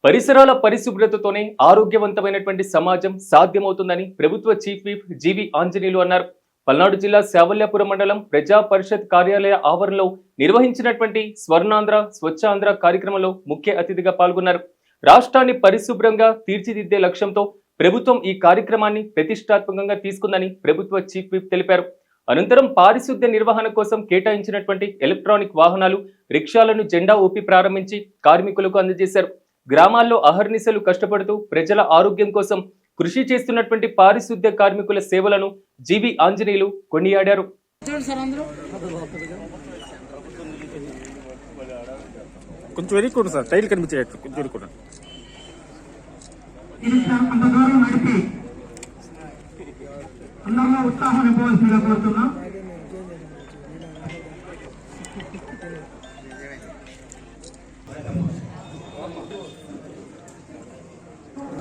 పరిసరాల పరిశుభ్రతతోనే ఆరోగ్యవంతమైనటువంటి సమాజం సాధ్యమవుతుందని ప్రభుత్వ చీఫ్ విప్ జీవి ఆంజనేయులు అన్నారు. పల్నాడు జిల్లా శావల్యాపురం మండలం ప్రజా పరిషత్ కార్యాలయ ఆవరణలో నిర్వహించినటువంటి స్వర్ణాంధ్ర స్వచ్ఛాంధ్ర కార్యక్రమంలో ముఖ్య అతిథిగా పాల్గొన్నారు. రాష్ట్రాన్ని పరిశుభ్రంగా తీర్చిదిద్దే లక్ష్యంతో ప్రభుత్వం ఈ కార్యక్రమాన్ని ప్రతిష్టాత్మకంగా తీసుకుందని ప్రభుత్వ చీఫ్ విప్ తెలిపారు. అనంతరం పారిశుద్ధ్య నిర్వహణ కోసం కేటాయించినటువంటి ఎలక్ట్రానిక్ వాహనాలు, రిక్షాలను జెండా ఊపి ప్రారంభించి కార్మికులకు అందజేశారు. గ్రామాల్లో అహర్నిశలు కష్టపడుతూ ప్రజల ఆరోగ్యం కోసం కృషి చేస్తున్నటువంటి పారిశుద్ధ్య కార్మికుల సేవలను జీవి ఆంజనేయులు కొనియాడారు. కొంచెం వెనుకోండి సార్, టైల్ కనిపించేటట్టు కొంచెం వెనుకోండి.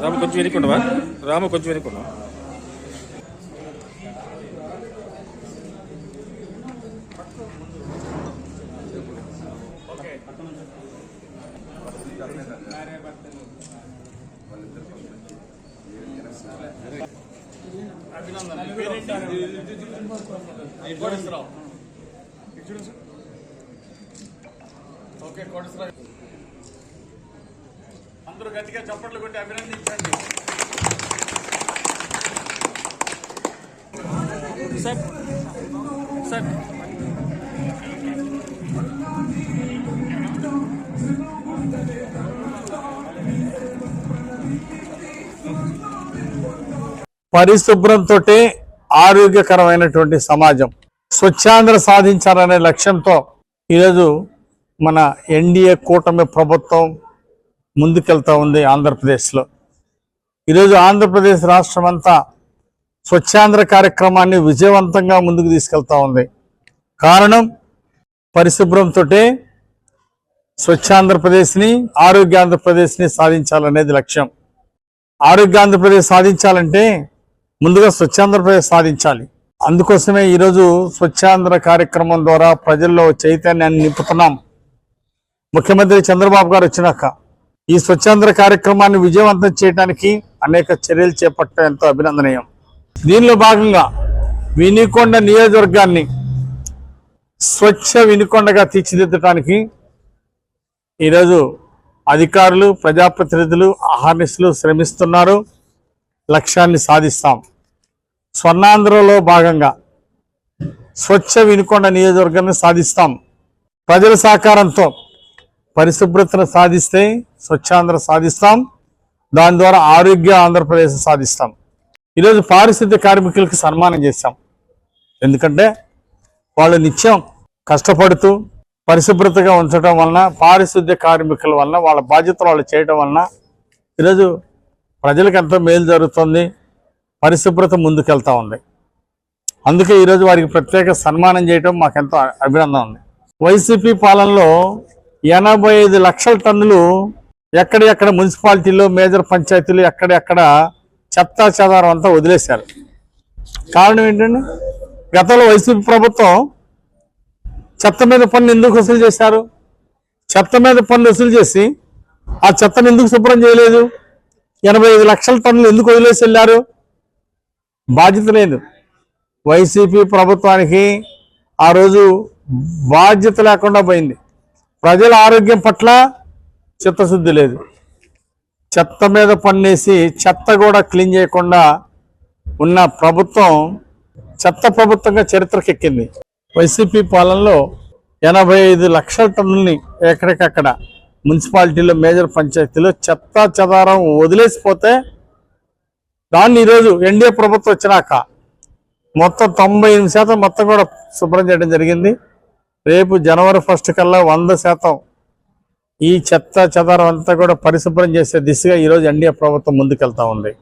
రాము కొంచెం వెనుకుండవా, రాము కొంచెం వెనుకుండవా. అందరూ గట్టిగా చప్పట్లు కొట్టి అభినందించండి. సార్ సార్ పరిశుభ్రంతో ఆరోగ్యకరమైనటువంటి సమాజం, స్వచ్ఛాంధ్ర సాధించాలనే లక్ష్యంతో ఈరోజు మన ఎన్డీఏ కూటమి ప్రభుత్వం ముందుకెళ్తా ఉంది. ఆంధ్రప్రదేశ్లో ఈరోజు ఆంధ్రప్రదేశ్ రాష్ట్రం అంతా స్వచ్ఛాంధ్ర కార్యక్రమాన్ని విజయవంతంగా ముందుకు తీసుకెళ్తా ఉంది. కారణం పరిశుభ్రంతో స్వచ్ఛాంధ్రప్రదేశ్ని, ఆరోగ్యాంధ్రప్రదేశ్ని సాధించాలనేది లక్ష్యం. ఆరోగ్యాంధ్రప్రదేశ్ సాధించాలంటే ముందుగా స్వచ్ఛాంధ్రప్రదేశ్ సాధించాలి. అందుకోసమే ఈరోజు స్వచ్ఛాంధ్ర కార్యక్రమం ద్వారా ప్రజల్లో చైతన్యాన్ని నింపుతున్నాం. ముఖ్యమంత్రి చంద్రబాబు గారు వచ్చినాక ఈ స్వచ్ఛాంధ్ర కార్యక్రమాన్ని విజయవంతం చేయడానికి అనేక చర్యలు చేపట్టడం ఎంతో అభినందనీయం. దీనిలో భాగంగా వినుకొండ నియోజకవర్గాన్ని స్వచ్ఛ వినుకొండగా తీర్చిదిద్దడానికి ఈరోజు అధికారులు, ప్రజాప్రతినిధులు అహర్నిశలు శ్రమిస్తున్నారు. లక్ష్యాన్ని సాధిస్తాం. స్వర్ణాంధ్రలో భాగంగా స్వచ్ఛ వినుకొండ నియోజకవర్గాన్ని సాధిస్తాం. ప్రజల సహకారంతో పరిశుభ్రతను సాధిస్తే స్వచ్ఛాంధ్ర సాధిస్తాం. దాని ద్వారా ఆరోగ్య ఆంధ్రప్రదేశ్ సాధిస్తాం. ఈరోజు పారిశుద్ధ్య కార్మికులకు సన్మానం చేశాం. ఎందుకంటే వాళ్ళు నిత్యం కష్టపడుతూ పరిశుభ్రతగా ఉంచడం వలన, పారిశుద్ధ్య కార్మికుల వలన, వాళ్ళ బాధ్యతలు వాళ్ళు చేయడం వలన ఈరోజు ప్రజలకు ఎంతో మేలు జరుగుతుంది. పరిశుభ్రత ముందుకెళ్తా ఉంది. అందుకే ఈరోజు వారికి ప్రత్యేక సన్మానం చేయడం మాకెంతో అభినందన ఉంది. వైసీపీ పాలనలో 85 లక్షల టన్నులు ఎక్కడెక్కడ మున్సిపాలిటీలో, మేజర్ పంచాయతీలు ఎక్కడెక్కడ చెత్తా చెదారం అంతా వదిలేశారు. కారణం ఏంటండి? గతంలో వైసీపీ ప్రభుత్వం చెత్త మీద పన్ను ఎందుకు వసూలు చేశారు? చెత్త మీద పన్ను వసూలు చేసి ఆ చెత్తను ఎందుకు శుభ్రం చేయలేదు? 85 లక్షల టన్నులు ఎందుకు వదిలేసి వెళ్ళారు? బాధ్యత లేదు. వైసీపీ ప్రభుత్వానికి ఆ రోజు బాధ్యత లేకుండా పోయింది. ప్రజల ఆరోగ్యం పట్ల చిత్తశుద్ధి లేదు. చెత్త మీద పన్నేసి చెత్త కూడా క్లీన్ చేయకుండా ఉన్న ప్రభుత్వం చెత్త ప్రభుత్వంగా చరిత్రకెక్కింది. వైసీపీ పాలనలో 85 లక్షల టన్నుల్ని ఎక్కడికక్కడ మున్సిపాలిటీలో, మేజర్ పంచాయతీలో చెత్త చెదారం వదిలేసిపోతే దాన్ని ఈరోజు ఎన్డీఏ ప్రభుత్వం వచ్చినాక మొత్తం 98% మొత్తం కూడా శుభ్రం చేయడం జరిగింది. రేపు జనవరి 1 కల్లా 100% ఈ చెత్త చెదారం అంతా కూడా పరిశుభ్రం చేసే దిశగా ఈరోజు ఎన్డీఏ ప్రభుత్వం ముందుకెళ్తా ఉంది.